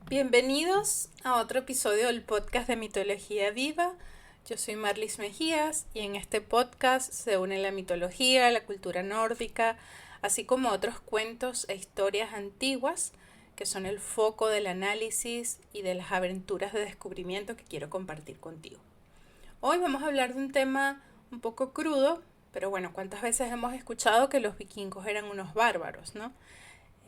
Bienvenidos a otro episodio del podcast de Mitología Viva. Yo soy Marlis Mejías y en este podcast se une la mitología, la cultura nórdica, así como otros cuentos e historias antiguas que son el foco del análisis y de las aventuras de descubrimiento que quiero compartir contigo. Hoy vamos a hablar de un tema un poco crudo, pero bueno, ¿cuántas veces hemos escuchado que los vikingos eran unos bárbaros, no?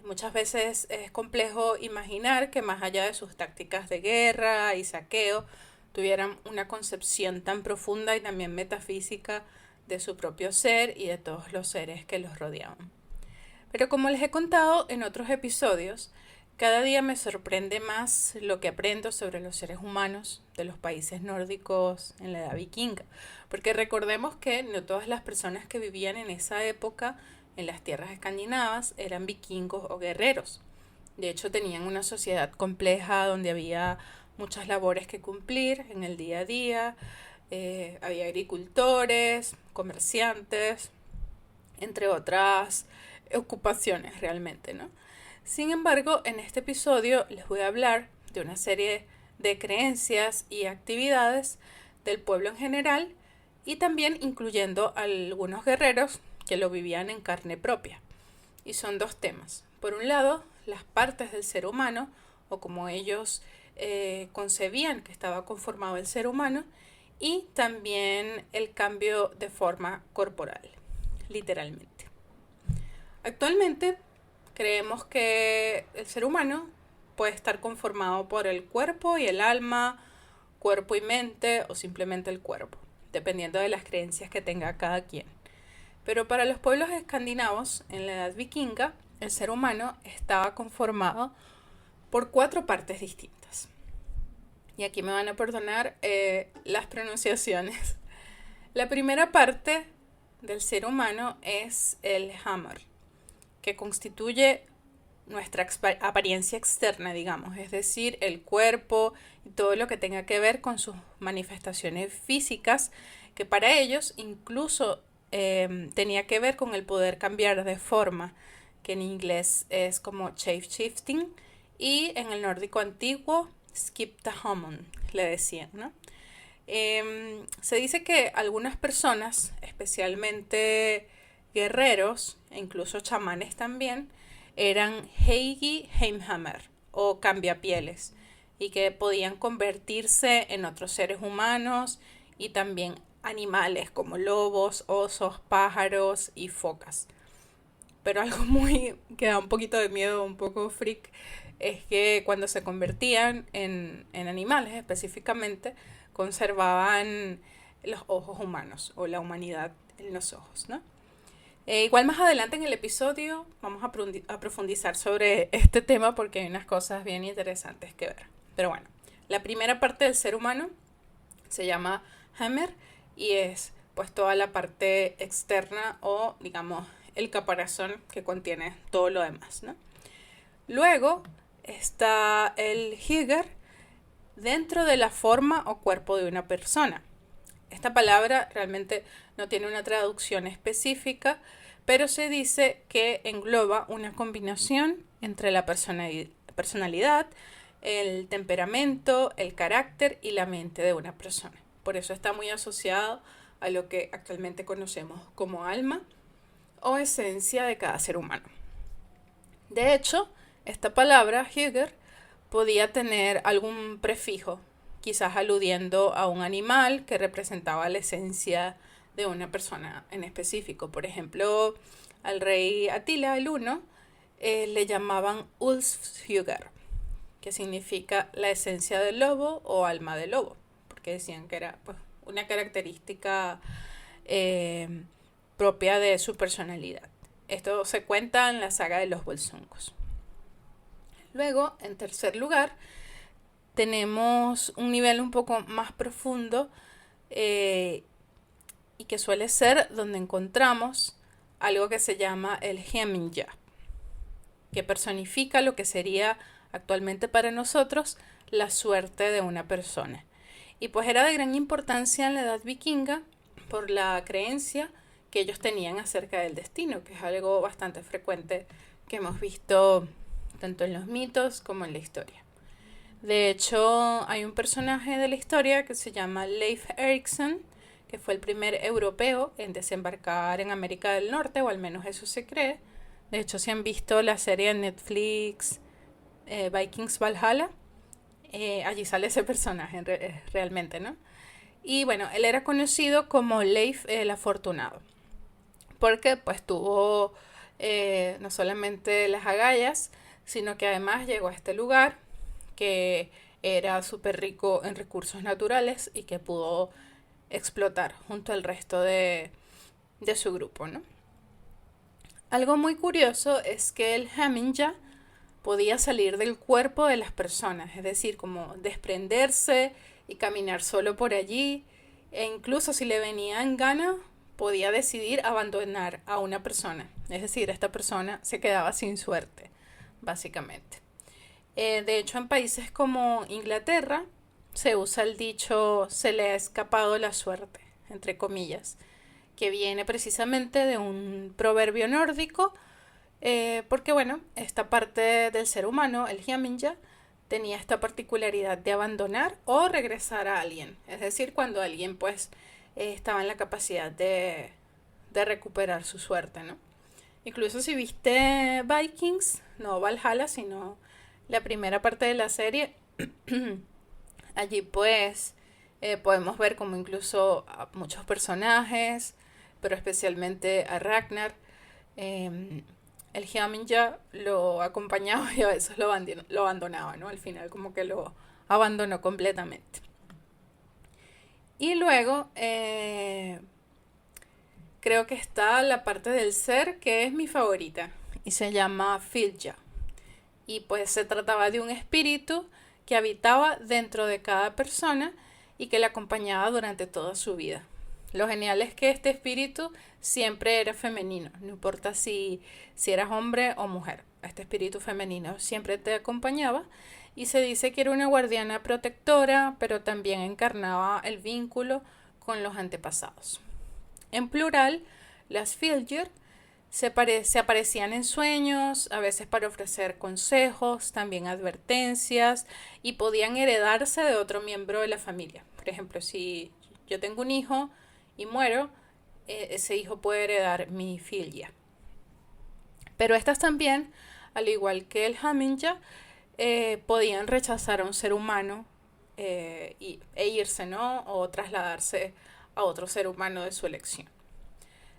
Muchas veces es complejo imaginar que más allá de sus tácticas de guerra y saqueo, tuvieran una concepción tan profunda y también metafísica de su propio ser y de todos los seres que los rodeaban. Pero como les he contado en otros episodios, cada día me sorprende más lo que aprendo sobre los seres humanos de los países nórdicos en la edad vikinga, porque recordemos que no todas las personas que vivían en esa época en las tierras escandinavas eran vikingos o guerreros. De hecho, tenían una sociedad compleja donde había muchas labores que cumplir en el día a día. Había agricultores, comerciantes, entre otras ocupaciones realmente, ¿no? Sin embargo, en este episodio les voy a hablar de una serie de creencias y actividades del pueblo en general y también incluyendo algunos guerreros que lo vivían en carne propia. Y son dos temas. Por un lado, las partes del ser humano, o como ellos concebían que estaba conformado el ser humano, y también el cambio de forma corporal, literalmente. Actualmente creemos que el ser humano puede estar conformado por el cuerpo y el alma, cuerpo y mente, o simplemente el cuerpo, dependiendo de las creencias que tenga cada quien. Pero para los pueblos escandinavos, en la edad vikinga, el ser humano estaba conformado por 4 partes distintas. Y aquí me van a perdonar las pronunciaciones. La primera parte del ser humano es el hammer, que constituye nuestra apariencia externa, digamos, es decir, el cuerpo y todo lo que tenga que ver con sus manifestaciones físicas, que para ellos incluso tenía que ver con el poder cambiar de forma, que en inglés es como shape-shifting, y en el nórdico antiguo, skiptahamon, le decían, ¿no? Se dice que algunas personas, especialmente guerreros, e incluso chamanes también, eran Heigi Heimhammer, o cambiapieles, y que podían convertirse en otros seres humanos y también animales como lobos, osos, pájaros y focas. Pero algo que da un poquito de miedo, un poco freak, es que cuando se convertían en animales específicamente, conservaban los ojos humanos o la humanidad en los ojos, ¿no? Igual más adelante en el episodio vamos a profundizar sobre este tema porque hay unas cosas bien interesantes que ver. Pero bueno, la primera parte del ser humano se llama Hammer y es pues toda la parte externa o digamos el caparazón que contiene todo lo demás, ¿no? Luego está el Hygger dentro de la forma o cuerpo de una persona. Esta palabra realmente no tiene una traducción específica, pero se dice que engloba una combinación entre la personalidad, el temperamento, el carácter y la mente de una persona. Por eso está muy asociado a lo que actualmente conocemos como alma o esencia de cada ser humano. De hecho, esta palabra, Hygger, podía tener algún prefijo, quizás aludiendo a un animal que representaba la esencia de una persona en específico. Por ejemplo, al rey Atila el Huno le llamaban Ulfshugur, que significa la esencia del lobo o alma del lobo, porque decían que era pues, una característica propia de su personalidad. Esto se cuenta en la saga de los Volsungos. Luego, en tercer lugar, tenemos un nivel un poco más profundo y que suele ser donde encontramos algo que se llama el Hemingja, que personifica lo que sería actualmente para nosotros la suerte de una persona. Y pues era de gran importancia en la edad vikinga por la creencia que ellos tenían acerca del destino, que es algo bastante frecuente que hemos visto tanto en los mitos como en la historia. De hecho, hay un personaje de la historia que se llama Leif Erikson, que fue el primer europeo en desembarcar en América del Norte, o al menos eso se cree. De hecho, si han visto la serie en Netflix Vikings Valhalla, allí sale ese personaje realmente, ¿no? Y bueno, él era conocido como Leif el Afortunado, porque pues tuvo no solamente las agallas, sino que además llegó a este lugar que era súper rico en recursos naturales y que pudo explotar junto al resto de su grupo, ¿no? Algo muy curioso es que el Hammingya podía salir del cuerpo de las personas, es decir, como desprenderse y caminar solo por allí, e incluso si le venía en gana, podía decidir abandonar a una persona, es decir, esta persona se quedaba sin suerte, básicamente. De hecho, en países como Inglaterra se usa el dicho se le ha escapado la suerte, entre comillas, que viene precisamente de un proverbio nórdico, porque bueno, esta parte del ser humano, el Hiaminya, tenía esta particularidad de abandonar o regresar a alguien, es decir, cuando alguien pues estaba en la capacidad de recuperar su suerte, ¿no? Incluso si viste Vikings, no Valhalla, sino la primera parte de la serie, allí pues podemos ver como incluso a muchos personajes, pero especialmente a Ragnar, el Hiaminya lo acompañaba y a veces lo abandonaba, ¿no? Al final como que lo abandonó completamente. Y luego creo que está la parte del ser que es mi favorita y se llama Filja. Y pues se trataba de un espíritu que habitaba dentro de cada persona y que le acompañaba durante toda su vida. Lo genial es que este espíritu siempre era femenino, no importa si eras hombre o mujer. Este espíritu femenino siempre te acompañaba y se dice que era una guardiana protectora, pero también encarnaba el vínculo con los antepasados. En plural, las Fylgir se aparecían en sueños, a veces para ofrecer consejos, también advertencias, y podían heredarse de otro miembro de la familia. Por ejemplo, si yo tengo un hijo y muero, ese hijo puede heredar mi filia. Pero estas también, al igual que el Hammingya, podían rechazar a un ser humano e irse, ¿no? O trasladarse a otro ser humano de su elección.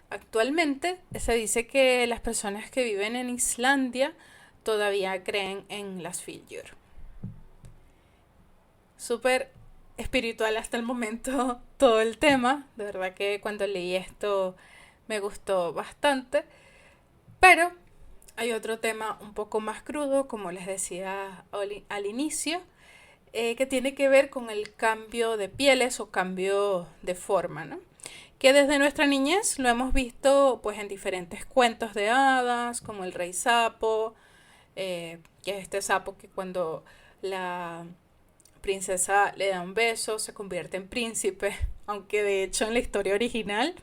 Actualmente se dice que las personas que viven en Islandia todavía creen en las Fylgir. Súper espiritual hasta el momento todo el tema. De verdad que cuando leí esto me gustó bastante. Pero hay otro tema un poco más crudo, como les decía al inicio, que tiene que ver con el cambio de pieles o cambio de forma, ¿no? Que desde nuestra niñez lo hemos visto pues en diferentes cuentos de hadas, como el rey sapo, que es este sapo que cuando la princesa le da un beso se convierte en príncipe, aunque de hecho en la historia original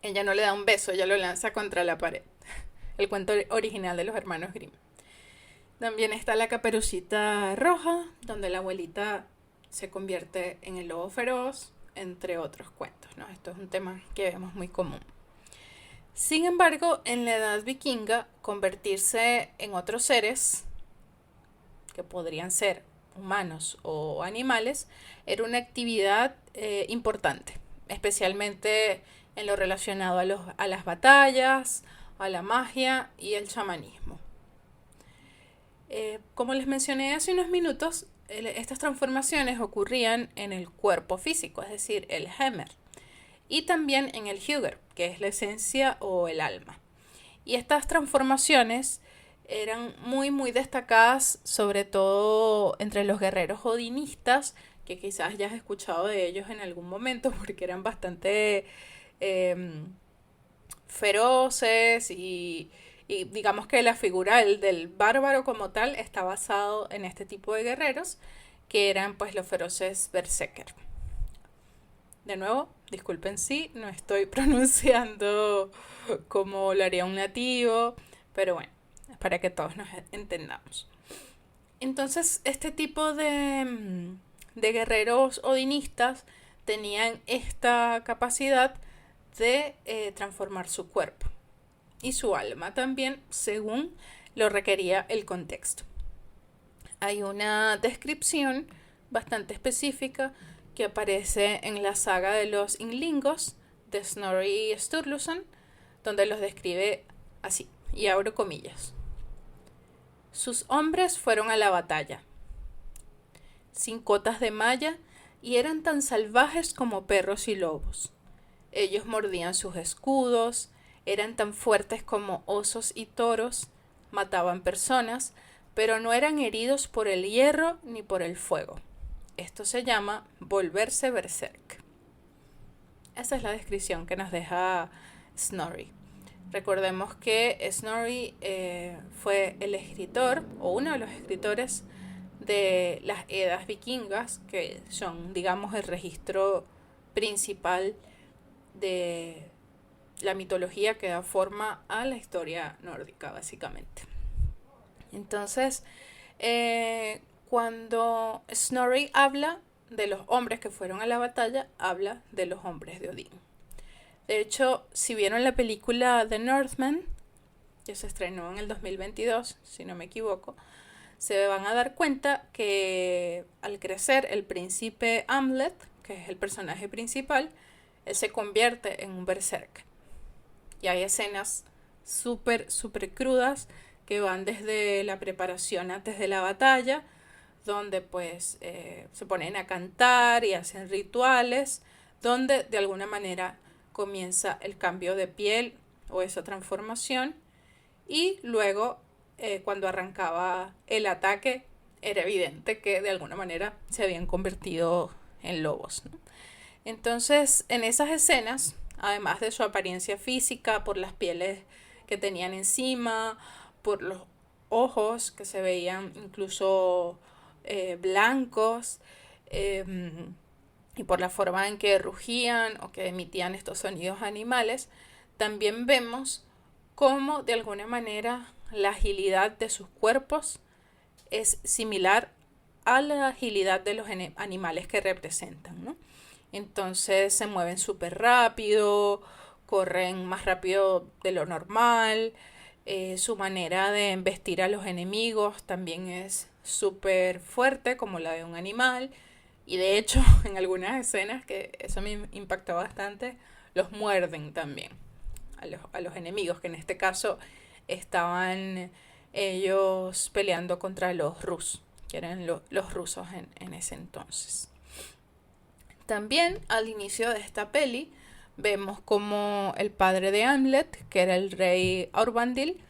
ella no le da un beso, ella lo lanza contra la pared. El cuento original de los hermanos Grimm. También está la Caperucita Roja, donde la abuelita se convierte en el lobo feroz, entre otros cuentos, ¿no? Esto es un tema que vemos muy común. Sin embargo, en la edad vikinga, convertirse en otros seres, que podrían ser humanos o animales, era una actividad importante, especialmente en lo relacionado a las batallas, a la magia y el chamanismo. Como les mencioné hace unos minutos, estas transformaciones ocurrían en el cuerpo físico, es decir, el Hemer, y también en el Hugr, que es la esencia o el alma. Y estas transformaciones eran muy destacadas, sobre todo entre los guerreros odinistas, que quizás ya has escuchado de ellos en algún momento, porque eran bastante feroces y digamos que la figura del bárbaro como tal está basado en este tipo de guerreros que eran pues los feroces berserker. De nuevo, disculpen si no estoy pronunciando como lo haría un nativo, pero bueno, para que todos nos entendamos. Entonces, este tipo de guerreros odinistas tenían esta capacidad de transformar su cuerpo y su alma también, según lo requería el contexto. Hay una descripción bastante específica que aparece en la saga de los Inglingos de Snorri Sturluson, donde los describe así, y abro comillas. Sus hombres fueron a la batalla, sin cotas de malla, y eran tan salvajes como perros y lobos. Ellos mordían sus escudos, eran tan fuertes como osos y toros, mataban personas, pero no eran heridos por el hierro ni por el fuego. Esto se llama volverse berserk. Esa es la descripción que nos deja Snorri. Recordemos que Snorri fue el escritor, o uno de los escritores, de las Edas vikingas, que son, digamos, el registro principal de la mitología que da forma a la historia nórdica, básicamente. Entonces, cuando Snorri habla de los hombres que fueron a la batalla, habla de los hombres de Odín. De hecho, si vieron la película The Northman, que se estrenó en el 2022, si no me equivoco, se van a dar cuenta que al crecer el príncipe Hamlet, que es el personaje principal, él se convierte en un berserk. Y hay escenas súper crudas que van desde la preparación antes de la batalla, donde pues se ponen a cantar y hacen rituales, donde de alguna manera comienza el cambio de piel o esa transformación, y luego cuando arrancaba el ataque era evidente que de alguna manera se habían convertido en lobos, ¿no? Entonces, en esas escenas, además de su apariencia física, por las pieles que tenían encima, por los ojos que se veían incluso blancos, y por la forma en que rugían o que emitían estos sonidos animales, también vemos cómo de alguna manera la agilidad de sus cuerpos es similar a la agilidad de los animales que representan, ¿no? Entonces se mueven súper rápido, corren más rápido de lo normal, su manera de embestir a los enemigos también es súper fuerte como la de un animal, y de hecho en algunas escenas, que eso me impactó bastante, los muerden también a los enemigos, que en este caso estaban ellos peleando contra los Rus, que eran los rusos en ese entonces. También al inicio de esta peli vemos como el padre de Hamlet, que era el rey Aurvandil,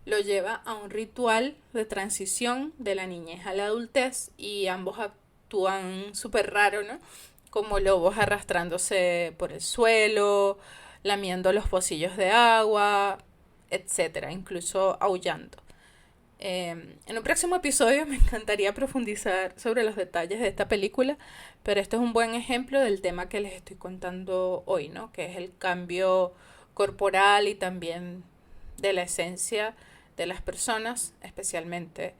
lo lleva a un ritual de transición de la niñez a la adultez, y ambos actúan súper raro, ¿no? Como lobos arrastrándose por el suelo, lamiendo los pocillos de agua, etcétera, incluso aullando. En un próximo episodio me encantaría profundizar sobre los detalles de esta película, pero este es un buen ejemplo del tema que les estoy contando hoy, ¿no? Que es el cambio corporal y también de la esencia de las personas, especialmente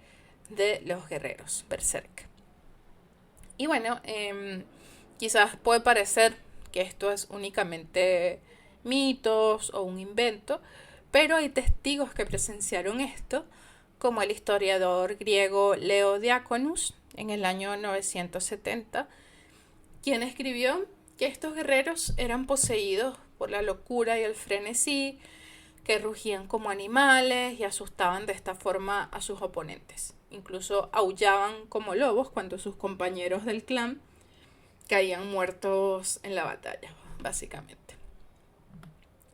de los guerreros berserk. Y bueno, quizás puede parecer que esto es únicamente mitos o un invento, pero hay testigos que presenciaron esto, como el historiador griego Leo Diaconus en el año 970, quien escribió que estos guerreros eran poseídos por la locura y el frenesí, que rugían como animales y asustaban de esta forma a sus oponentes. Incluso aullaban como lobos cuando sus compañeros del clan caían muertos en la batalla, básicamente.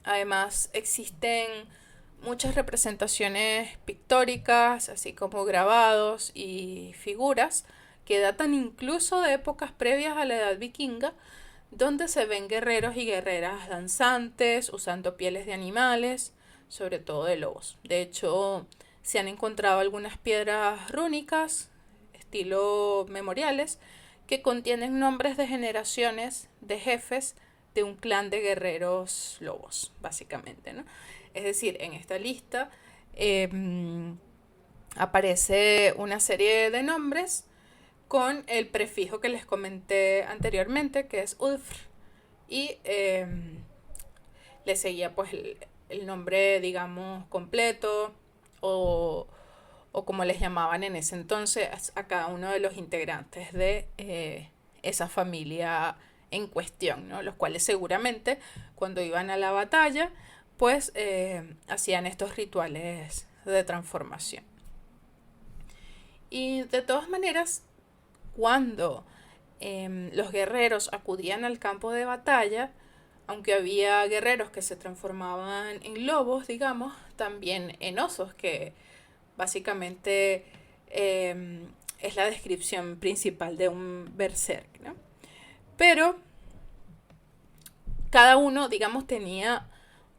Además, existen muchas representaciones pictóricas, así como grabados y figuras que datan incluso de épocas previas a la edad vikinga, donde se ven guerreros y guerreras danzantes usando pieles de animales, sobre todo de lobos. De hecho, se han encontrado algunas piedras rúnicas, estilo memoriales, que contienen nombres de generaciones de jefes de un clan de guerreros lobos, básicamente, ¿no? Es decir, en esta lista aparece una serie de nombres con el prefijo que les comenté anteriormente, que es Ulfr, y le seguía pues el nombre, digamos, completo o, o como les llamaban en ese entonces a cada uno de los integrantes de esa familia en cuestión, ¿no? Los cuales seguramente cuando iban a la batalla pues hacían estos rituales de transformación. Y de todas maneras, cuando los guerreros acudían al campo de batalla, aunque había guerreros que se transformaban en lobos, digamos, también en osos, que básicamente es la descripción principal de un berserk, ¿no? Pero cada uno, digamos, tenía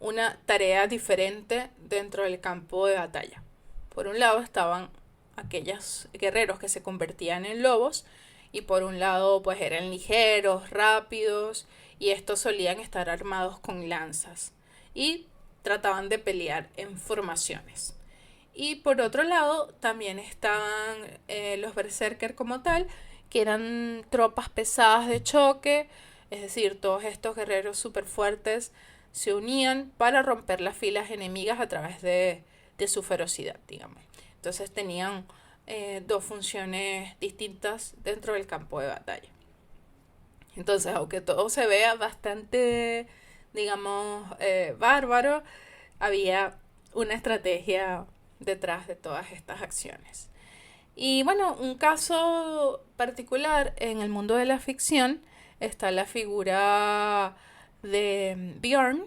una tarea diferente dentro del campo de batalla. Por un lado estaban aquellos guerreros que se convertían en lobos y por un lado pues eran ligeros, rápidos y estos solían estar armados con lanzas y trataban de pelear en formaciones. Y por otro lado también estaban los berserker como tal, que eran tropas pesadas de choque, es decir, todos estos guerreros súper fuertes se unían para romper las filas enemigas a través de su ferocidad, digamos. Entonces tenían dos funciones distintas dentro del campo de batalla. Entonces, aunque todo se vea bastante, digamos, bárbaro, había una estrategia detrás de todas estas acciones. Y bueno, un caso particular en el mundo de la ficción está la figura de Bjorn,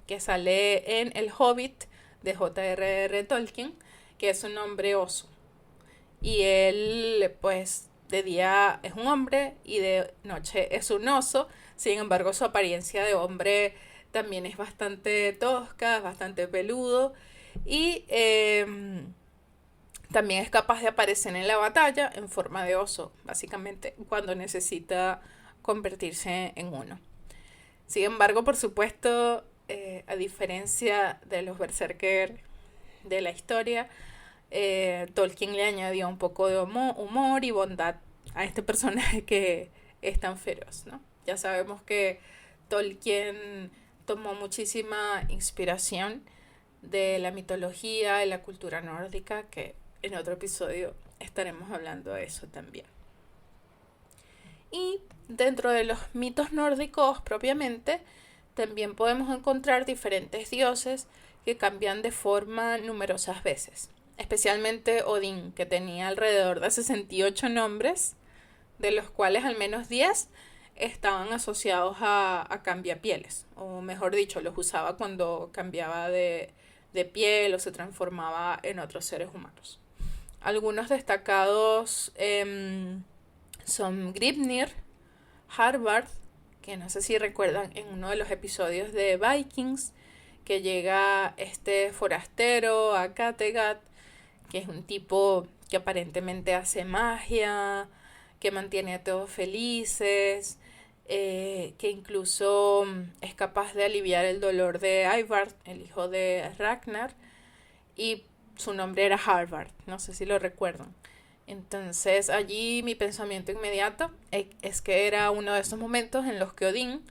que sale en El Hobbit de J.R.R. Tolkien, que es un hombre oso. Y él, pues, de día es un hombre y de noche es un oso. Sin embargo, su apariencia de hombre también es bastante tosca, es bastante peludo. Y también es capaz de aparecer en la batalla en forma de oso, básicamente cuando necesita convertirse en uno. Sin embargo, por supuesto, a diferencia de los berserker de la historia, Tolkien le añadió un poco de humor y bondad a este personaje que es tan feroz, ¿no? Ya sabemos que Tolkien tomó muchísima inspiración de la mitología, de la cultura nórdica, que en otro episodio estaremos hablando de eso también. Y dentro de los mitos nórdicos propiamente, también podemos encontrar diferentes dioses que cambian de forma numerosas veces. Especialmente Odín, que tenía alrededor de 68 nombres, de los cuales al menos 10 estaban asociados a cambiapieles, o mejor dicho, los usaba cuando cambiaba de piel o se transformaba en otros seres humanos. Algunos destacados son Grimnir, Harbard, que no sé si recuerdan en uno de los episodios de Vikings, que llega este forastero a Kattegat, que es un tipo que aparentemente hace magia, que mantiene a todos felices, que incluso es capaz de aliviar el dolor de Ivar, el hijo de Ragnar, y su nombre era Harbard, no sé si lo recuerdan. Entonces allí mi pensamiento inmediato es que era uno de esos momentos en los que Odín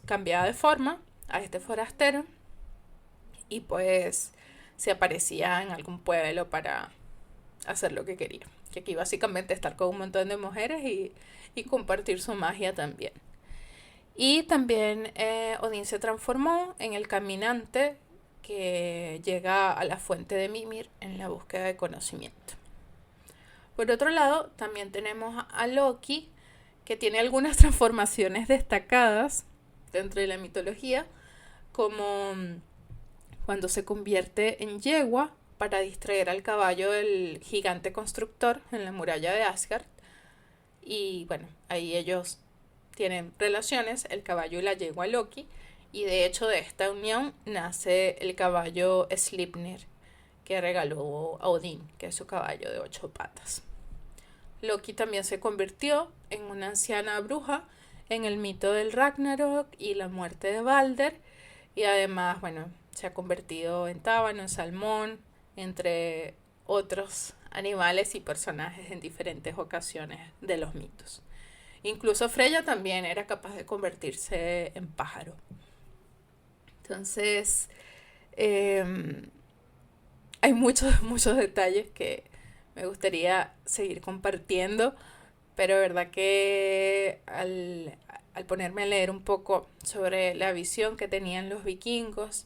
cambiaba de forma a este forastero y pues se aparecía en algún pueblo para hacer lo que quería. Que aquí básicamente estar con un montón de mujeres y compartir su magia también. Y también Odín se transformó en el caminante que llega a la fuente de Mimir en la búsqueda de conocimiento. Por otro lado, también tenemos a Loki, que tiene algunas transformaciones destacadas dentro de la mitología, como cuando se convierte en yegua para distraer al caballo del gigante constructor en la muralla de Asgard. Y bueno, ahí ellos tienen relaciones, el caballo y la yegua Loki, y de hecho de esta unión nace el caballo Sleipnir, que regaló a Odín, que es su caballo de 8 patas. Loki también se convirtió en una anciana bruja en el mito del Ragnarok y la muerte de Balder, y además, bueno, se ha convertido en tábano, en salmón, entre otros animales y personajes en diferentes ocasiones de los mitos. Incluso Freya también era capaz de convertirse en pájaro. Entonces, hay muchos detalles que me gustaría seguir compartiendo, pero verdad que al ponerme a leer un poco sobre la visión que tenían los vikingos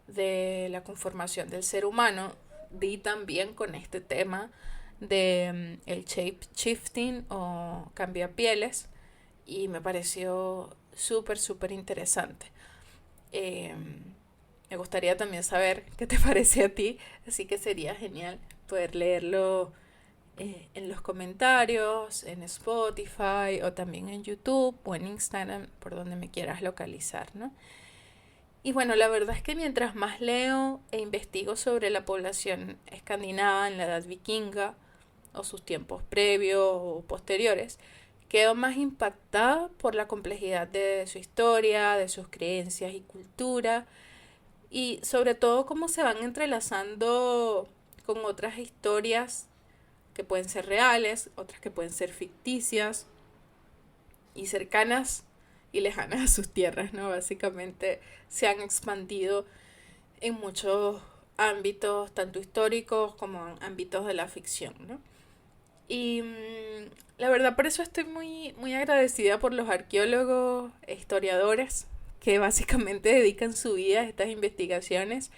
de la conformación del ser humano, di también con este tema de el shape shifting o cambiapieles, y me pareció súper interesante. Me gustaría también saber qué te parece a ti, así que sería genial poder leerlo en los comentarios, en Spotify o también en YouTube o en Instagram, por donde me quieras localizar, ¿no? Y bueno, la verdad es que mientras más leo e investigo sobre la población escandinava en la edad vikinga o sus tiempos previos o posteriores, quedo más impactada por la complejidad de su historia, de sus creencias y cultura, y sobre todo cómo se van entrelazando con otras historias que pueden ser reales, otras que pueden ser ficticias y cercanas y lejanas a sus tierras, ¿no? Básicamente se han expandido en muchos ámbitos, tanto históricos como en ámbitos de la ficción, ¿no? Y la verdad por eso estoy muy agradecida por los arqueólogos e historiadores que básicamente dedican su vida a estas investigaciones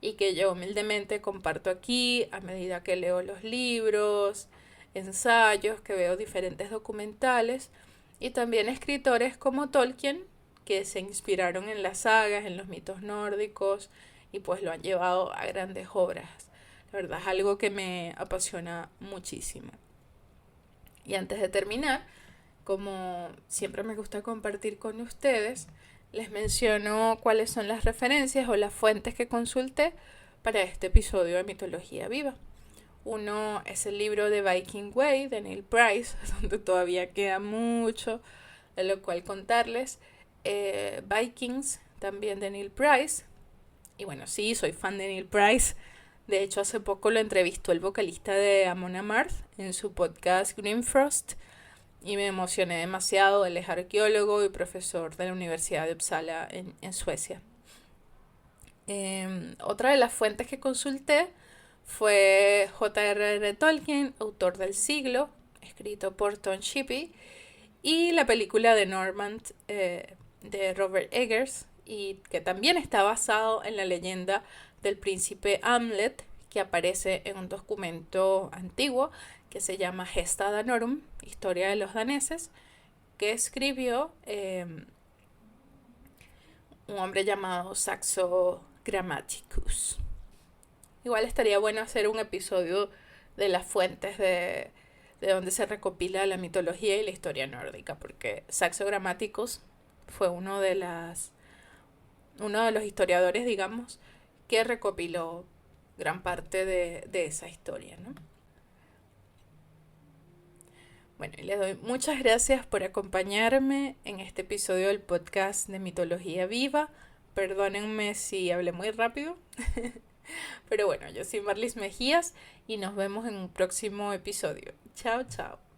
y que yo humildemente comparto aquí a medida que leo los libros, ensayos, que veo diferentes documentales, y también escritores como Tolkien que se inspiraron en las sagas, en los mitos nórdicos, y pues lo han llevado a grandes obras. La verdad es algo que me apasiona muchísimo. Y antes de terminar, como siempre me gusta compartir con ustedes, les menciono cuáles son las referencias o las fuentes que consulté para este episodio de Mitología Viva. Uno es el libro de Viking Way de Neil Price, donde todavía queda mucho de lo cual contarles. Vikings, también de Neil Price. Y bueno, sí, soy fan de Neil Price. De hecho, hace poco lo entrevistó el vocalista de Amon Amarth en su podcast Grimfrost, y me emocioné demasiado. Él es arqueólogo y profesor de la Universidad de Uppsala en Suecia. Otra de las fuentes que consulté fue J.R.R. Tolkien, autor del siglo, escrito por Tom Shippey, y la película de Normand de Robert Eggers, y que también está basado en la leyenda del príncipe Hamlet, que aparece en un documento antiguo que se llama Gesta Danorum, Historia de los daneses, que escribió un hombre llamado Saxo Grammaticus. Igual estaría bueno hacer un episodio de las fuentes de donde se recopila la mitología y la historia nórdica, porque Saxo Grammaticus fue uno de los historiadores, digamos, que recopiló gran parte de esa historia, ¿no? Bueno, y les doy muchas gracias por acompañarme en este episodio del podcast de Mitología Viva. Perdónenme si hablé muy rápido. Pero bueno, yo soy Marlis Mejías y nos vemos en un próximo episodio. Chao, chao.